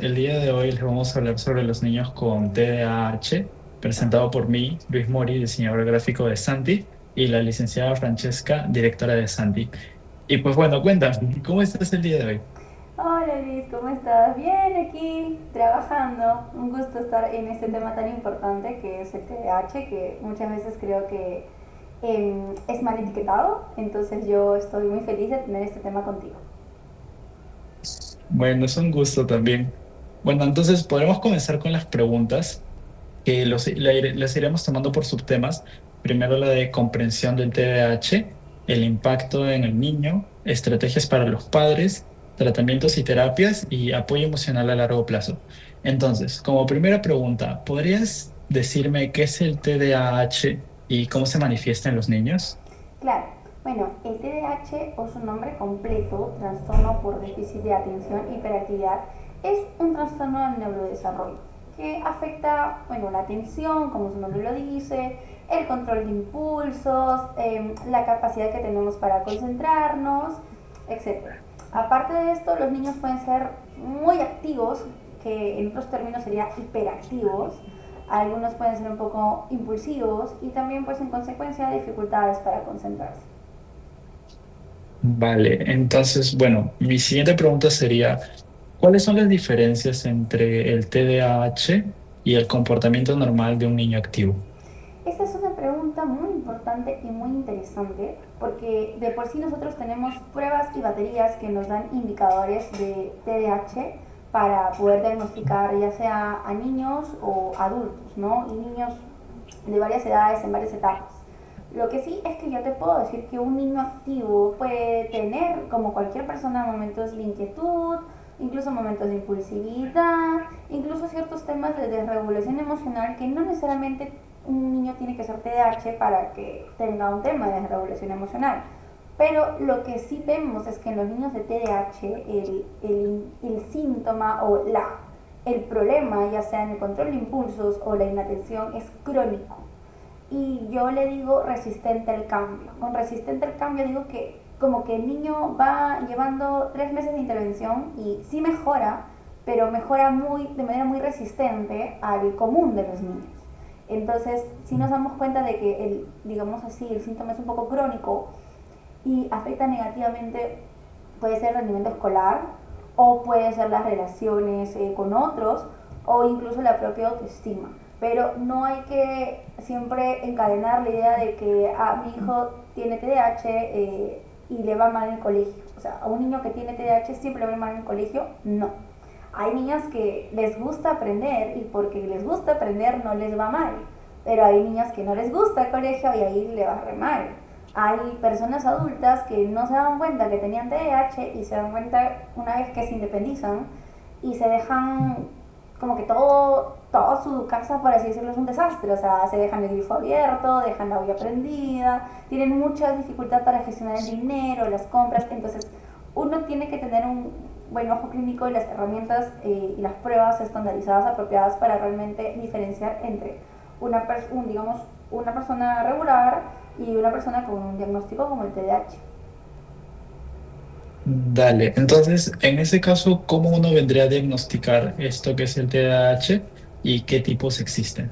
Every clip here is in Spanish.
El día de hoy les vamos a hablar sobre los niños con TDAH, presentado por mí, Luis Mori, diseñador gráfico de Santi, y la licenciada Francesca, directora de Santi. Y pues bueno, cuéntame, ¿cómo estás el día de hoy? Hola Luis, ¿cómo estás? Bien, aquí trabajando. Un gusto estar en este tema tan importante que es el TDAH, que muchas veces creo que es mal etiquetado. Entonces yo estoy muy feliz de tener este tema contigo. Bueno, es un gusto también. Bueno, entonces podemos comenzar con las preguntas, que las iremos tomando por subtemas. Primero la de comprensión del TDAH, el impacto en el niño, estrategias para los padres, tratamientos y terapias y apoyo emocional a largo plazo. Entonces, como primera pregunta, ¿podrías decirme qué es el TDAH y cómo se manifiesta en los niños? Claro, bueno, el TDAH o su nombre completo, trastorno por déficit de atención e hiperactividad, es un trastorno del neurodesarrollo que afecta, bueno, la atención, como su nombre lo dice, el control de impulsos, la capacidad que tenemos para concentrarnos, etcétera. Aparte de esto, los niños pueden ser muy activos, que en otros términos sería hiperactivos, algunos pueden ser un poco impulsivos y también pues en consecuencia dificultades para concentrarse. Vale, entonces, bueno, mi siguiente pregunta sería, ¿cuáles son las diferencias entre el TDAH y el comportamiento normal de un niño activo? Esta es una pregunta muy importante y muy interesante porque de por sí nosotros tenemos pruebas y baterías que nos dan indicadores de TDAH para poder diagnosticar ya sea a niños o adultos, ¿no? Y niños de varias edades en varias etapas. Lo que sí es que yo te puedo decir que un niño activo puede tener, como cualquier persona, momentos de inquietud, incluso momentos de impulsividad, incluso ciertos temas de desregulación emocional que no necesariamente un niño tiene que ser TDAH para que tenga un tema de desregulación emocional. Pero lo que sí vemos es que en los niños de TDAH el síntoma o el problema, ya sea en el control de impulsos o la inatención, es crónico y yo le digo resistente al cambio. Con resistente al cambio digo que como que el niño va llevando 3 meses de intervención y sí mejora, pero mejora de manera muy resistente al común de los niños. Entonces, si nos damos cuenta de que digamos así, el síntoma es un poco crónico y afecta negativamente, puede ser el rendimiento escolar o puede ser las relaciones con otros o incluso la propia autoestima. Pero no hay que siempre encadenar la idea de que mi hijo tiene TDAH y le va mal en el colegio. O sea, a un niño que tiene TDAH siempre le va mal en el colegio, no. Hay niños que les gusta aprender y porque les gusta aprender no les va mal. Pero hay niños que no les gusta el colegio y ahí le va re mal. Hay personas adultas que no se dan cuenta que tenían TDAH y se dan cuenta una vez que se independizan y se dejan como que todo su casa, por así decirlo, es un desastre. O sea, se dejan el grifo abierto, dejan la olla prendida, tienen mucha dificultad para gestionar el dinero, las compras. Entonces, uno tiene que tener un buen ojo clínico y las herramientas y las pruebas estandarizadas apropiadas para realmente diferenciar entre digamos, una persona regular y una persona con un diagnóstico como el TDAH. Dale, entonces, en ese caso, ¿cómo uno vendría a diagnosticar esto que es el TDAH y qué tipos existen?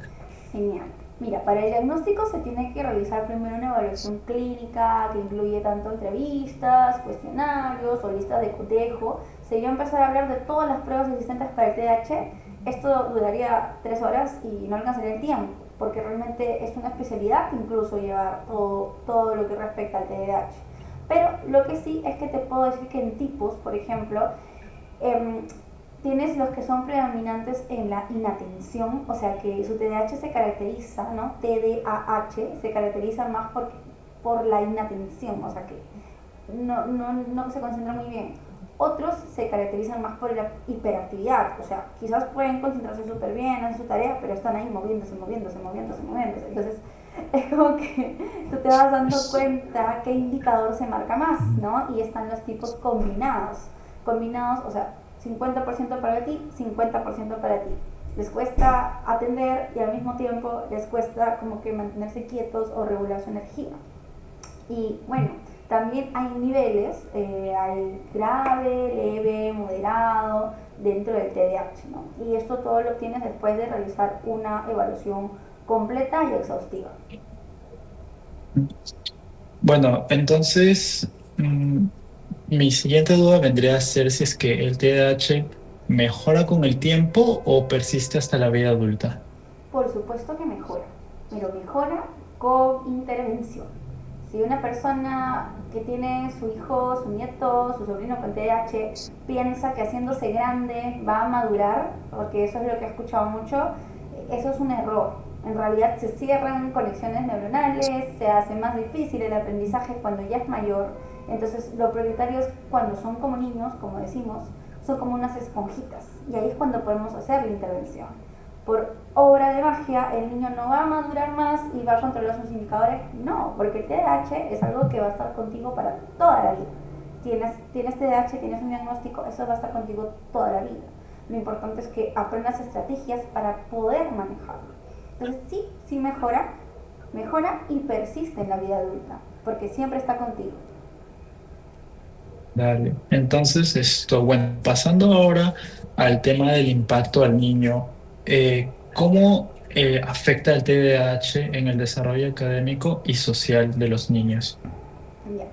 Genial. Mira, para el diagnóstico se tiene que realizar primero una evaluación clínica que incluye tanto entrevistas, cuestionarios o listas de cotejo. Si yo empezar a hablar de todas las pruebas existentes para el TDAH, esto duraría 3 horas y no alcanzaría el tiempo, porque realmente es una especialidad incluso llevar todo lo que respecta al TDAH. Pero lo que sí es que te puedo decir que en tipos, por ejemplo, eh, tienes los que son predominantes en la inatención, o sea que su TDAH se caracteriza, ¿no? TDAH se caracteriza más por la inatención, o sea que no se concentra muy bien. Otros se caracterizan más por la hiperactividad, o sea, quizás pueden concentrarse súper bien en su tarea, pero están ahí moviéndose, moviéndose, moviéndose, moviéndose. Entonces, es como que tú te vas dando cuenta qué indicador se marca más, ¿no? Y están los tipos combinados. Combinados, o sea, 50% para ti, 50% para ti. Les cuesta atender y al mismo tiempo les cuesta como que mantenerse quietos o regular su energía. Y bueno, también hay niveles, hay grave, leve, moderado, dentro del TDAH, ¿no? Y esto todo lo obtienes después de realizar una evaluación completa y exhaustiva. Bueno, entonces, mi siguiente duda vendría a ser si es que el TDAH mejora con el tiempo o persiste hasta la vida adulta. Por supuesto que mejora, pero mejora con intervención. Si una persona que tiene su hijo, su nieto, su sobrino con TDAH piensa que haciéndose grande va a madurar, porque eso es lo que he escuchado mucho, eso es un error. En realidad se cierran conexiones neuronales, se hace más difícil el aprendizaje cuando ya es mayor. Entonces lo prioritario es cuando son como niños, como decimos, son como unas esponjitas. Y ahí es cuando podemos hacer la intervención. Por obra de magia, el niño no va a madurar más y va a controlar sus indicadores. No, porque el TDAH es algo que va a estar contigo para toda la vida. Tienes TDAH, tienes un diagnóstico, eso va a estar contigo toda la vida. Lo importante es que aprendas estrategias para poder manejarlo. Entonces sí, sí mejora y persiste en la vida adulta, porque siempre está contigo. Dale. Entonces, esto, bueno, pasando ahora al tema del impacto al niño, ¿cómo afecta el TDAH en el desarrollo académico y social de los niños? Ya.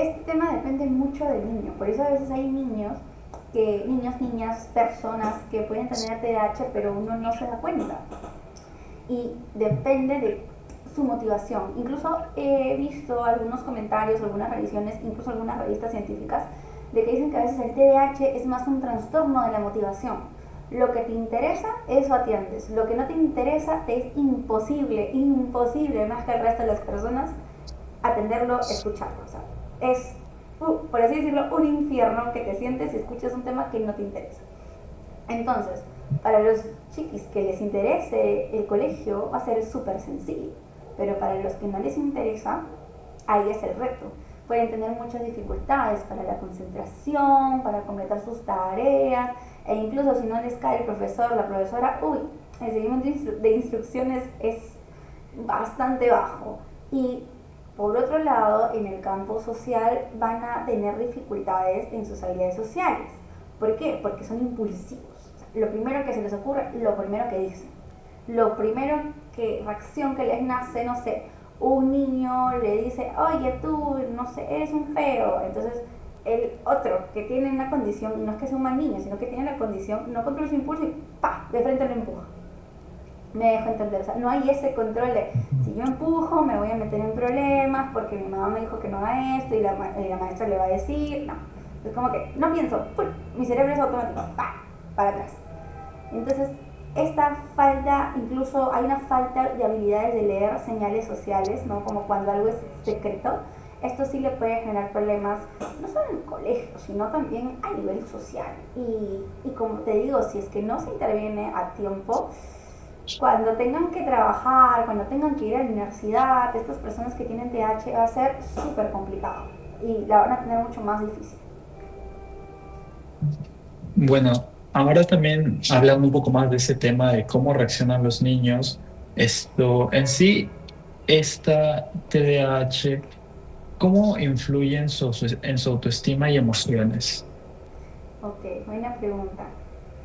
Este tema depende mucho del niño, por eso a veces hay niños, niñas, personas que pueden tener TDAH, pero uno no se da cuenta. Y depende de su motivación. Incluso he visto algunos comentarios, algunas revisiones, incluso algunas revistas científicas, de que dicen que a veces el TDAH es más un trastorno de la motivación. Lo que te interesa, eso atiendes. Lo que no te interesa, te es imposible más que el resto de las personas atenderlo, escucharlo. O sea, es, por así decirlo, un infierno que te sientes y escuchas un tema que no te interesa. Entonces, para los chiquis que les interese el colegio va a ser súper sencillo, pero para los que no les interesa, ahí es el reto. Pueden tener muchas dificultades para la concentración, para completar sus tareas, e incluso si no les cae el profesor, la profesora, el seguimiento de instrucciones es bastante bajo. Y por otro lado, en el campo social van a tener dificultades en sus habilidades sociales. ¿Por qué? Porque son impulsivos. Lo primero que se les ocurre, lo primero que dicen. Lo primero que reacción que les nace, no sé, un niño le dice, oye tú, no sé, eres un feo. Entonces el otro que tiene una condición, y no es que sea un mal niño, sino que tiene la condición, no controla su impulso y ¡pa! De frente lo empuja. Me dejo entender, o sea, no hay ese control de si yo empujo me voy a meter en problemas porque mi mamá me dijo que no haga esto y la maestra le va a decir, no. Es como que no pienso, ¡pum! Mi cerebro es automático, ¡pa! Para atrás. Entonces, esta falta, incluso hay una falta de habilidades de leer señales sociales, ¿no? Como cuando algo es secreto. Esto sí le puede generar problemas, no solo en el colegio, sino también a nivel social. Y como te digo, si es que no se interviene a tiempo, cuando tengan que trabajar, cuando tengan que ir a la universidad, estas personas que tienen TH va a ser súper complicado y la van a tener mucho más difícil. Bueno, ahora también hablando un poco más de ese tema de cómo reaccionan los niños, esto en sí, esta TDAH, ¿cómo influye en su autoestima y emociones? Ok, buena pregunta.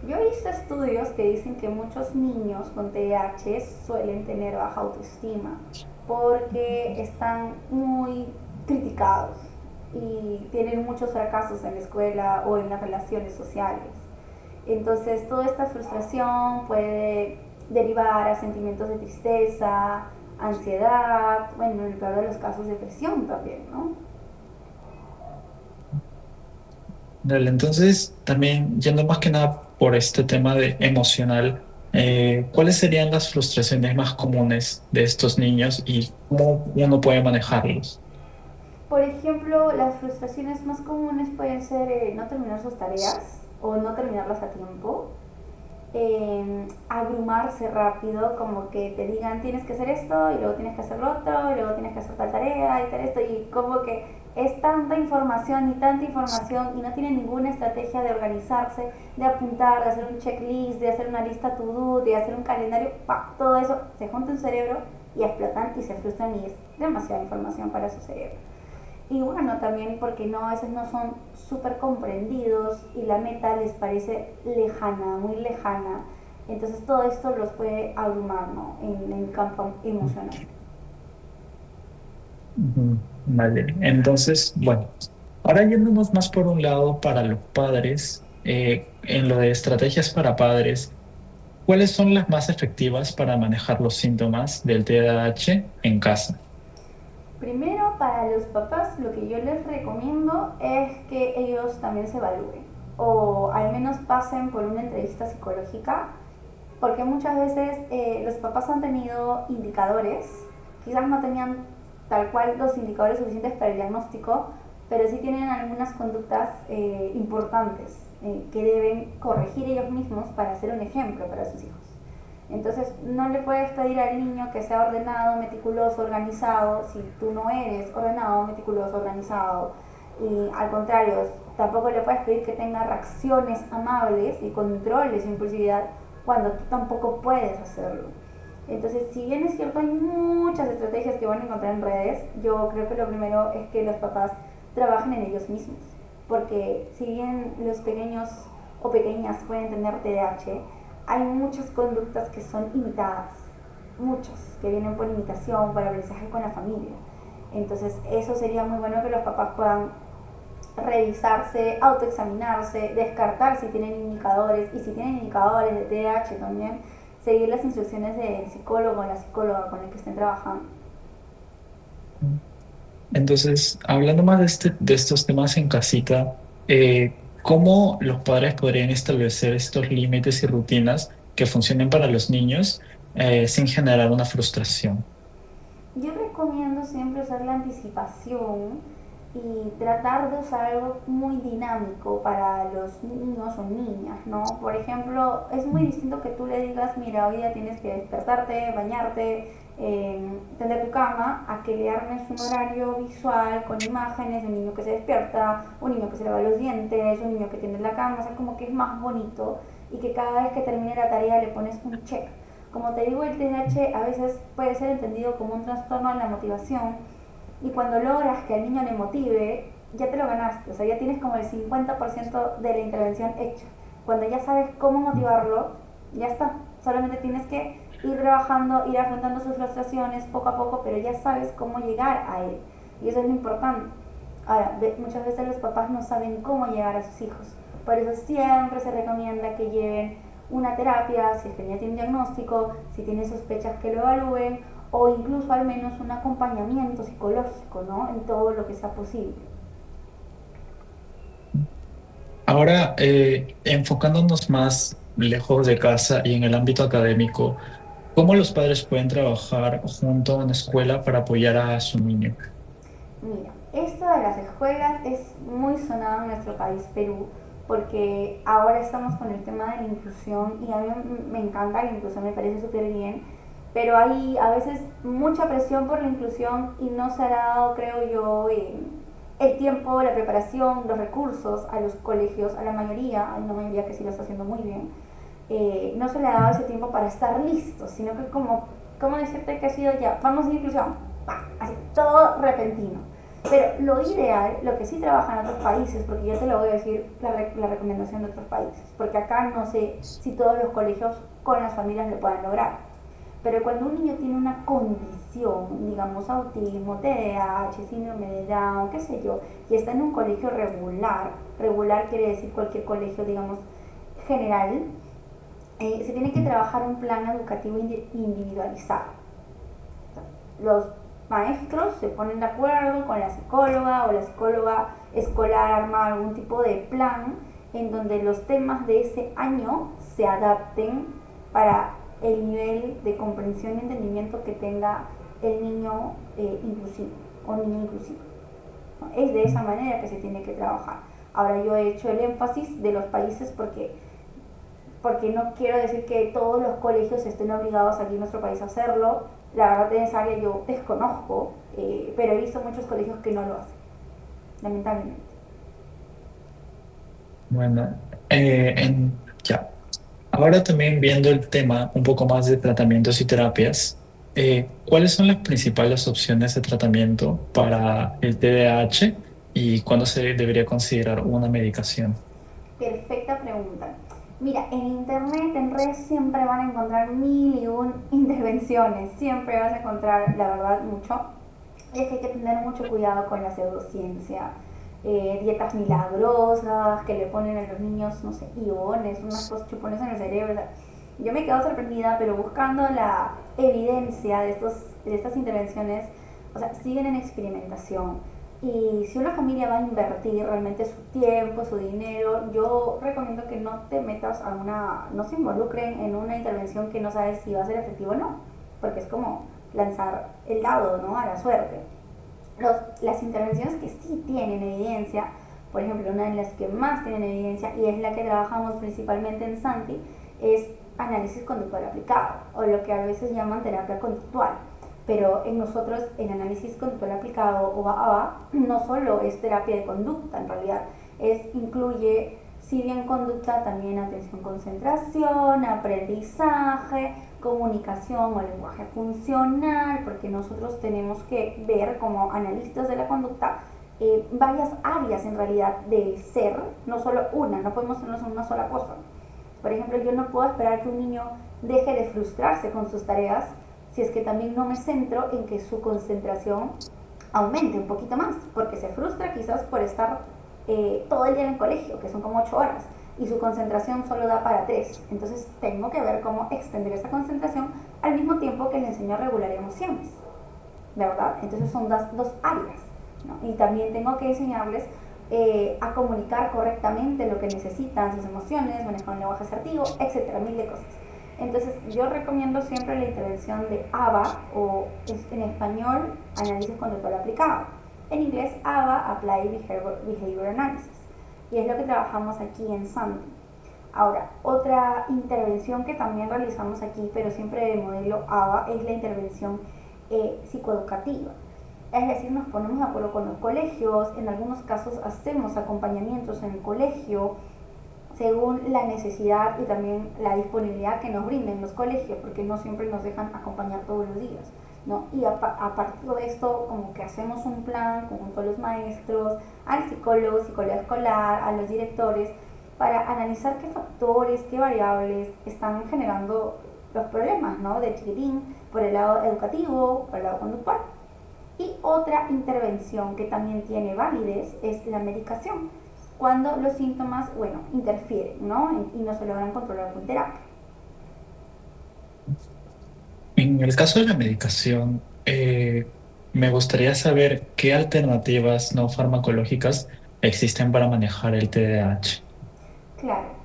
Yo he visto estudios que dicen que muchos niños con TDAH suelen tener baja autoestima porque están muy criticados y tienen muchos fracasos en la escuela o en las relaciones sociales. Entonces, toda esta frustración puede derivar a sentimientos de tristeza, ansiedad, bueno, en el peor de los casos, depresión también, ¿no? Dale, entonces, también yendo más que nada por este tema de emocional, ¿cuáles serían las frustraciones más comunes de estos niños y cómo uno puede manejarlos? Por ejemplo, las frustraciones más comunes pueden ser no terminar sus tareas o no terminarlas a tiempo, abrumarse rápido, como que te digan tienes que hacer esto y luego tienes que hacer lo otro y luego tienes que hacer tal tarea y tal esto y como que es tanta información y no tienen ninguna estrategia de organizarse, de apuntar, de hacer un checklist, de hacer una lista to do, de hacer un calendario, ¡pah! Todo eso se junta en su cerebro y explotan y se frustran y es demasiada información para su cerebro. Y bueno, también porque no, a veces no son súper comprendidos y la meta les parece lejana, muy lejana. Entonces todo esto los puede abrumar, ¿no? En el campo emocional. Ujú. Vale, entonces, bueno, ahora yéndonos más por un lado para los padres, en lo de estrategias para padres, ¿cuáles son las más efectivas para manejar los síntomas del TDAH en casa? Primero, para los papás, lo que yo les recomiendo es que ellos también se evalúen o al menos pasen por una entrevista psicológica, porque muchas veces los papás han tenido indicadores, quizás no tenían tal cual los indicadores suficientes para el diagnóstico, pero sí tienen algunas conductas importantes que deben corregir ellos mismos para ser un ejemplo para sus hijos. Entonces no le puedes pedir al niño que sea ordenado, meticuloso, organizado, si tú no eres ordenado, meticuloso, organizado. Y al contrario, tampoco le puedes pedir que tenga reacciones amables y controles su impulsividad cuando tú tampoco puedes hacerlo. Entonces, si bien es cierto, hay muchas estrategias que van a encontrar en redes, yo creo que lo primero es que los papás trabajen en ellos mismos. Porque si bien los pequeños o pequeñas pueden tener TDAH, hay muchas conductas que son imitadas, muchas, que vienen por imitación, por aprendizaje con la familia. Entonces, eso sería muy bueno que los papás puedan revisarse, autoexaminarse, descartar si tienen indicadores y si tienen indicadores de TDAH también, seguir las instrucciones del psicólogo o la psicóloga con el que estén trabajando. Entonces, hablando más de estos temas en casita, ¿cómo los padres podrían establecer estos límites y rutinas que funcionen para los niños sin generar una frustración? Yo recomiendo siempre usar la anticipación y tratar de usar algo muy dinámico para los niños o niñas, ¿no? Por ejemplo, es muy distinto que tú le digas, mira, hoy día tienes que despertarte, bañarte, tender tu cama, a que le armes un horario visual con imágenes de un niño que se despierta, un niño que se lava los dientes, un niño que tiene la cama, o sea, como que es más bonito y que cada vez que termine la tarea le pones un check. Como te digo, el TDAH a veces puede ser entendido como un trastorno en la motivación y cuando logras que al niño le motive, ya te lo ganaste, o sea, ya tienes como el 50% de la intervención hecha. Cuando ya sabes cómo motivarlo, ya está. Solamente tienes que ir trabajando, ir afrontando sus frustraciones poco a poco, pero ya sabes cómo llegar a él. Y eso es lo importante. Ahora, muchas veces los papás no saben cómo llegar a sus hijos. Por eso siempre se recomienda que lleven una terapia, si es que ya tiene un diagnóstico, si tiene sospechas que lo evalúen, o incluso al menos un acompañamiento psicológico, ¿no? En todo lo que sea posible. Ahora, enfocándonos más lejos de casa y en el ámbito académico, ¿cómo los padres pueden trabajar junto a una escuela para apoyar a su niño? Mira, esto de las escuelas es muy sonado en nuestro país, Perú, porque ahora estamos con el tema de la inclusión y a mí me encanta la inclusión, me parece súper bien, pero hay a veces mucha presión por la inclusión y no se ha dado, creo yo, el tiempo, la preparación, los recursos a los colegios, a la mayoría, hay una mayoría que sí lo está haciendo muy bien, no se le ha dado ese tiempo para estar listos, sino que como decirte que ha sido ya, vamos a inclusión, así, todo repentino. Pero lo ideal, lo que sí trabaja en otros países, porque yo te lo voy a decir la recomendación de otros países, porque acá no sé si todos los colegios con las familias lo puedan lograr, pero cuando un niño tiene una condición, digamos autismo, TDAH, síndrome de Down, qué sé yo, y está en un colegio regular, regular quiere decir cualquier colegio, digamos, general, se tiene que trabajar un plan educativo individualizado. Los maestros se ponen de acuerdo con la psicóloga o la psicóloga escolar arma algún tipo de plan en donde los temas de ese año se adapten para el nivel de comprensión y entendimiento que tenga el niño inclusivo o niña inclusiva. Es de esa manera que se tiene que trabajar. Ahora yo he hecho el énfasis de los países porque no quiero decir que todos los colegios estén obligados aquí en nuestro país a hacerlo. La verdad en esa área yo desconozco, pero he visto muchos colegios que no lo hacen, lamentablemente. Bueno, ya. Ahora también viendo el tema un poco más de tratamientos y terapias. ¿Cuáles son las principales opciones de tratamiento para el TDAH y cuándo se debería considerar una medicación? Perfecta pregunta. Mira, en internet, en redes siempre van a encontrar mil y un intervenciones, siempre vas a encontrar, la verdad, mucho. Y es que hay que tener mucho cuidado con la pseudociencia. Dietas milagrosas que le ponen a los niños, no sé, iones, unas cosas, chupones en el cerebro. Yo me quedo sorprendida, pero buscando la evidencia de estas intervenciones, o sea, siguen en experimentación. Y si una familia va a invertir realmente su tiempo, su dinero, yo recomiendo que no te metas a no se involucren en una intervención que no sabes si va a ser efectivo o no, porque es como lanzar el dado, ¿no? A la suerte. Las intervenciones que sí tienen evidencia, por ejemplo, una de las que más tienen evidencia y es la que trabajamos principalmente en Santi, es análisis conductual aplicado, o lo que a veces llaman terapia conductual. Pero en nosotros el análisis conductual aplicado o ABA no solo es terapia de conducta, en realidad incluye, si bien conducta, también atención, concentración, aprendizaje, comunicación o lenguaje funcional, porque nosotros tenemos que ver como analistas de la conducta varias áreas en realidad del ser, no solo una, no podemos tener una sola cosa. Por ejemplo, yo no puedo esperar que un niño deje de frustrarse con sus tareas si es que también no me centro en que su concentración aumente un poquito más, porque se frustra quizás por estar todo el día en el colegio, que son como 8 horas, y su concentración solo da para 3. Entonces tengo que ver cómo extender esa concentración al mismo tiempo que le enseño a regular emociones, ¿verdad? Entonces son dos áreas, ¿no? Y también tengo que enseñarles a comunicar correctamente lo que necesitan, sus emociones, manejar un lenguaje asertivo, etcétera, mil de cosas. Entonces yo recomiendo siempre la intervención de ABA, o en español, análisis conductual aplicado. En inglés, ABA, Applied Behavior Analysis. Y es lo que trabajamos aquí en Santi. Ahora, otra intervención que también realizamos aquí, pero siempre de modelo ABA, es la intervención psicoeducativa. Es decir, nos ponemos de acuerdo con los colegios, en algunos casos hacemos acompañamientos en el colegio según la necesidad y también la disponibilidad que nos brinden los colegios, porque no siempre nos dejan acompañar todos los días, ¿no? Y a partir de esto, como que hacemos un plan junto a los maestros, al psicólogo, psicóloga escolar, a los directores, para analizar qué factores, qué variables están generando los problemas, ¿no? De chiquitín, por el lado educativo, por el lado conductual. Y otra intervención que también tiene validez es la medicación, cuando los síntomas, bueno, interfieren, ¿no? Y no se logran controlar con terapia. En el caso de la medicación, me gustaría saber qué alternativas no farmacológicas existen para manejar el TDAH. Claro.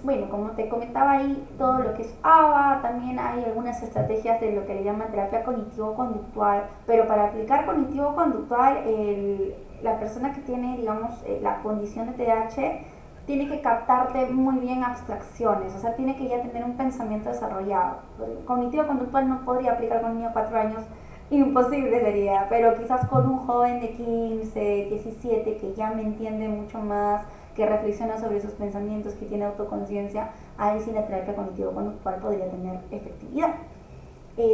Bueno, como te comentaba ahí, todo lo que es ABA, también hay algunas estrategias de lo que le llaman terapia cognitivo-conductual, pero para aplicar cognitivo-conductual, la persona que tiene, digamos, la condición de TDAH tiene que captarte muy bien abstracciones, o sea, tiene que ya tener un pensamiento desarrollado. Cognitivo-conductual no podría aplicar con un niño de 4 años, imposible sería, pero quizás con un joven de 15, 17 que ya me entiende mucho más, que reflexiona sobre sus pensamientos, que tiene autoconciencia, ahí sí la terapia cognitivo-conductual podría tener efectividad.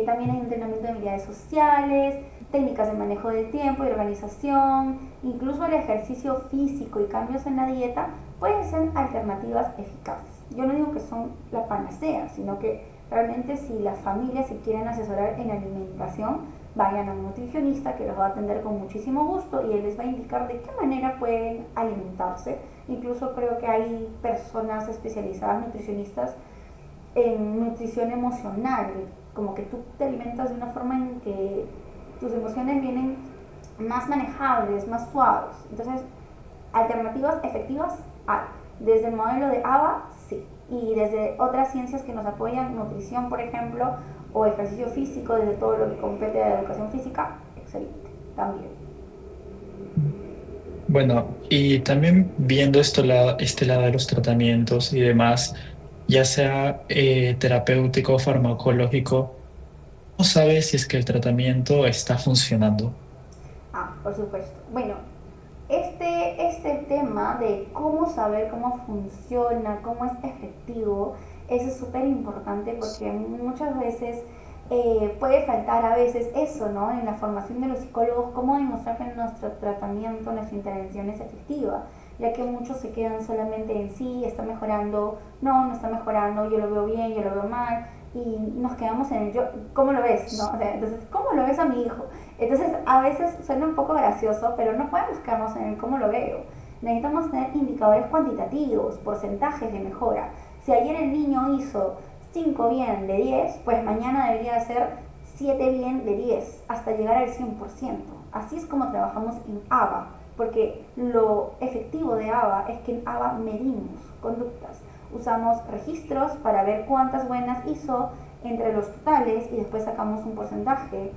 También hay entrenamiento de habilidades sociales, técnicas de manejo del tiempo y organización, incluso el ejercicio físico y cambios en la dieta pueden ser alternativas eficaces. Yo no digo que son la panacea, sino que realmente si las familias se quieren asesorar en alimentación, vayan a un nutricionista que los va a atender con muchísimo gusto y él les va a indicar de qué manera pueden alimentarse. Incluso creo que hay personas especializadas, nutricionistas, en nutrición emocional, como que tú te alimentas de una forma en que tus emociones vienen más manejables, más suaves. Entonces, alternativas efectivas hay. Desde el modelo de ABA, sí. Y desde otras ciencias que nos apoyan, nutrición, por ejemplo, o ejercicio físico, desde todo lo que compete a la educación física, excelente, también. Bueno, y también viendo este lado de los tratamientos y demás, ya sea terapéutico o farmacológico, ¿cómo sabes si es que el tratamiento está funcionando? Ah, por supuesto. Bueno, este tema de cómo saber cómo funciona, cómo es efectivo, eso es súper importante porque muchas veces puede faltar a veces eso, ¿no? En la formación de los psicólogos, cómo demostrar que nuestro tratamiento, nuestra intervención es efectiva, ya que muchos se quedan solamente en sí, está mejorando, no, no está mejorando, yo lo veo bien, yo lo veo mal, y nos quedamos en el yo, ¿cómo lo ves? ¿No? O sea, entonces, ¿cómo lo ves a mi hijo? Entonces, a veces suena un poco gracioso, pero no podemos quedarnos en el cómo lo veo. Necesitamos tener indicadores cuantitativos, porcentajes de mejora. Si ayer el niño hizo 5 bien de 10, pues mañana debería ser 7 bien de 10 hasta llegar al 100%. Así es como trabajamos en ABA, porque lo efectivo de ABA es que en ABA medimos conductas. Usamos registros para ver cuántas buenas hizo entre los totales y después sacamos un porcentaje.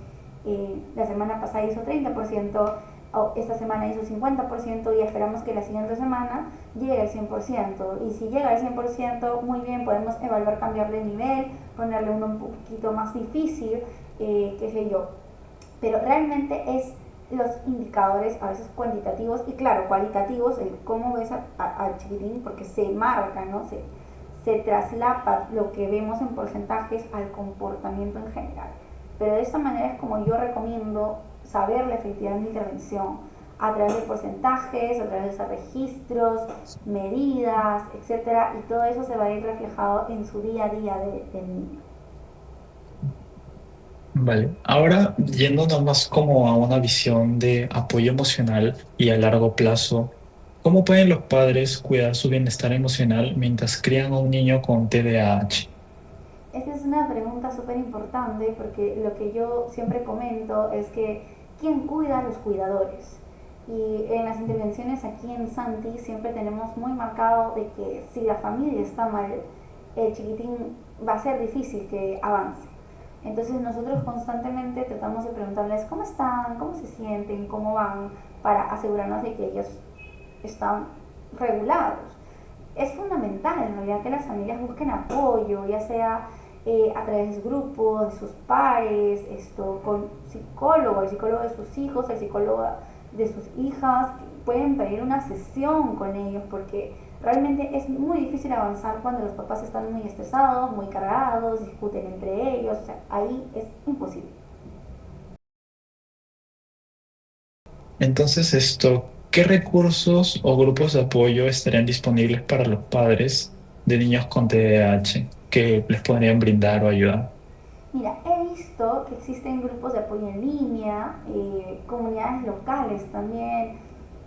La semana pasada hizo 30%, esta semana hizo 50% y esperamos que la siguiente semana llegue al 100%. Y si llega al 100%, muy bien, podemos evaluar cambiarle el nivel, ponerle uno un poquito más difícil, qué sé yo. Pero realmente es los indicadores a veces cuantitativos y claro, cualitativos, el cómo ves al chiquitín, porque se marca, ¿no? Se traslapa lo que vemos en porcentajes al comportamiento en general. Pero de esta manera es como yo recomiendo saber la efectividad de mi intervención a través de porcentajes, a través de registros, medidas, etcétera, y todo eso se va a ir reflejado en su día a día del niño. Vale, ahora yéndonos más como a una visión de apoyo emocional y a largo plazo, ¿cómo pueden los padres cuidar su bienestar emocional mientras crían a un niño con TDAH? Esta es una pregunta súper importante porque lo que yo siempre comento es que ¿quién cuida a los cuidadores? Y en las intervenciones aquí en Santi siempre tenemos muy marcado de que si la familia está mal, el chiquitín va a ser difícil que avance. Entonces nosotros constantemente tratamos de preguntarles cómo están, cómo se sienten, cómo van, para asegurarnos de que ellos están regulados. Es fundamental en realidad que las familias busquen apoyo, ya sea a través de grupos, de sus pares, con psicólogo, el psicólogo de sus hijos, el psicólogo de sus hijas, pueden pedir una sesión con ellos porque realmente es muy difícil avanzar cuando los papás están muy estresados, muy cargados, discuten entre ellos, o sea, ahí es imposible. Entonces, ¿qué recursos o grupos de apoyo estarían disponibles para los padres de niños con TDAH que les podrían brindar o ayudar? Mira, he visto que existen grupos de apoyo en línea, comunidades locales también,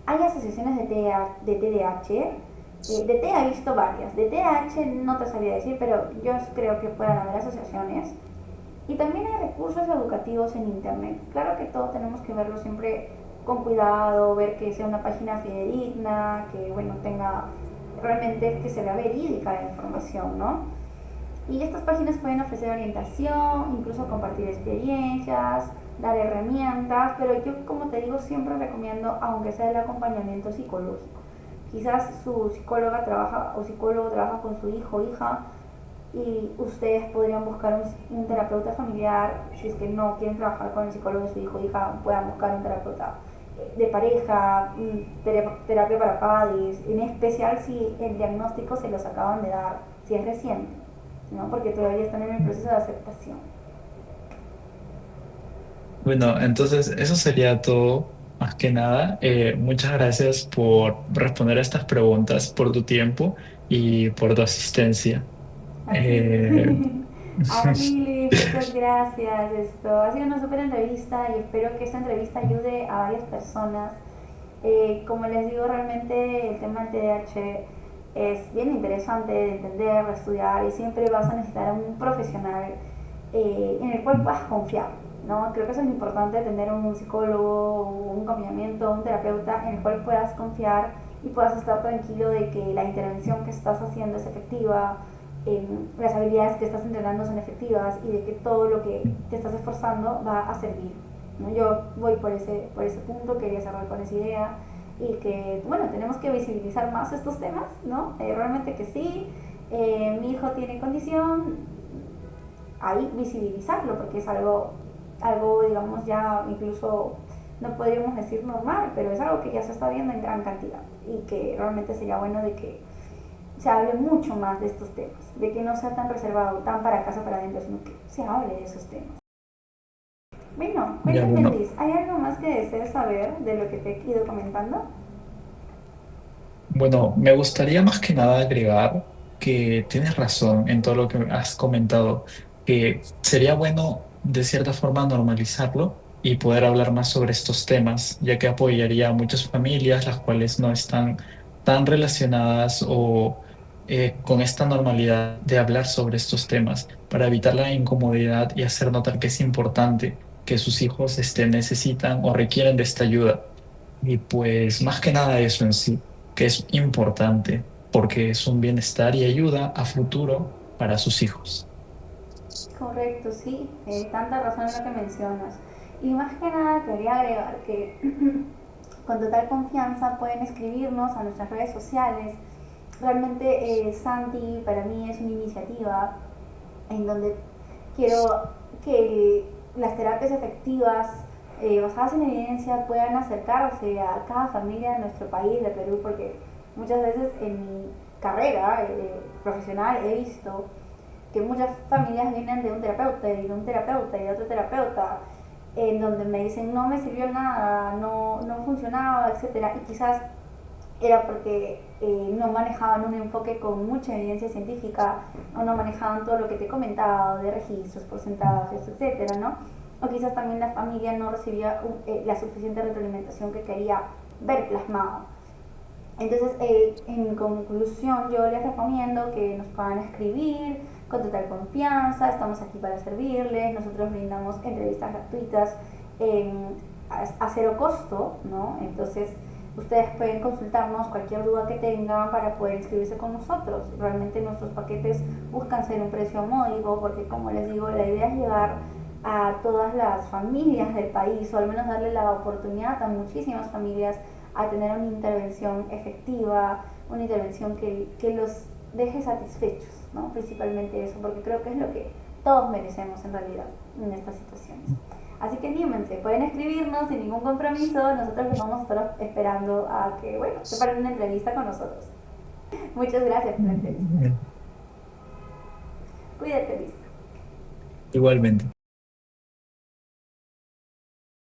hay asociaciones de TDAH, de T he visto varias, de TDAH no te sabría decir, pero yo creo que puedan haber asociaciones. Y también hay recursos educativos en internet. Claro que todo tenemos que verlo siempre con cuidado, ver que sea una página fidedigna, que bueno, tenga realmente que se vea verídica la información, ¿no? Y estas páginas pueden ofrecer orientación, incluso compartir experiencias, dar herramientas, pero yo como te digo siempre recomiendo, aunque sea el acompañamiento psicológico. Quizás su psicóloga trabaja o psicólogo trabaja con su hijo o hija y ustedes podrían buscar un terapeuta familiar, si es que no quieren trabajar con el psicólogo de su hijo o hija, puedan buscar un terapeuta de pareja, terapia para padres, en especial si el diagnóstico se los acaban de dar, si es reciente, ¿no? Porque todavía están en el proceso de aceptación. Bueno, entonces eso sería todo. Más que nada, muchas gracias por responder a estas preguntas, por tu tiempo y por tu asistencia. A ti, Eh, a ti Luis, muchas gracias. Esto ha sido una súper entrevista y espero que esta entrevista ayude a varias personas. Como les digo, realmente el tema del TDAH es bien interesante de entender, de estudiar y siempre vas a necesitar a un profesional en el cual puedas confiar, ¿no? Creo que eso es importante, tener un psicólogo, un acompañamiento, un terapeuta en el cual puedas confiar y puedas estar tranquilo de que la intervención que estás haciendo es efectiva, las habilidades que estás entrenando son efectivas y de que todo lo que te estás esforzando va a servir, ¿no? Yo voy por ese punto, quería cerrar con esa idea y que, bueno, tenemos que visibilizar más estos temas, ¿no? Realmente que sí, mi hijo tiene condición, ahí visibilizarlo, porque es algo, digamos, ya incluso no podríamos decir normal, pero es algo que ya se está viendo en gran cantidad y que realmente sería bueno de que se hable mucho más de estos temas, de que no sea tan reservado, tan para casa, para adentro, sino que se hable de esos temas. Bueno, Ya cuéntame bueno, Luis, ¿hay algo más que desees saber de lo que te he ido comentando? bueno, me gustaría más que nada agregar que tienes razón en todo lo que has comentado, que sería bueno de cierta forma normalizarlo y poder hablar más sobre estos temas, ya que apoyaría a muchas familias las cuales no están tan relacionadas o con esta normalidad de hablar sobre estos temas para evitar la incomodidad y hacer notar que es importante que sus hijos necesitan o requieren de esta ayuda. Y pues más que nada eso en sí, que es importante porque es un bienestar y ayuda a futuro para sus hijos. Correcto, sí, tanta razón en lo que mencionas. Y más que nada quería agregar que con total confianza pueden escribirnos a nuestras redes sociales. Realmente Santi para mí es una iniciativa en donde quiero que las terapias efectivas basadas en evidencia puedan acercarse a cada familia de nuestro país, de Perú, porque muchas veces en mi carrera profesional he visto que muchas familias vienen de un terapeuta y de un terapeuta y de otro terapeuta, en donde me dicen no me sirvió nada, no funcionaba, etcétera, y quizás era porque no manejaban un enfoque con mucha evidencia científica o no manejaban todo lo que te he comentado de registros, porcentajes, etcétera, ¿no? O quizás también la familia no recibía la suficiente retroalimentación que quería ver plasmado. Entonces, en conclusión, yo les recomiendo que nos puedan escribir con total confianza, estamos aquí para servirles, nosotros brindamos entrevistas gratuitas a cero costo, ¿no? Entonces, ustedes pueden consultarnos cualquier duda que tengan para poder inscribirse con nosotros. Realmente nuestros paquetes buscan ser un precio módico porque, como les digo, la idea es llegar a todas las familias del país o al menos darle la oportunidad a muchísimas familias a tener una intervención efectiva, una intervención que los deje satisfechos, ¿no? Principalmente eso, porque creo que es lo que todos merecemos en realidad en estas situaciones. Así que anímense, pueden escribirnos sin ningún compromiso, nosotros los vamos a estar esperando a que, bueno, se paren una entrevista con nosotros. Muchas gracias por la entrevista. Mm, Cuídate, Luis. igualmente.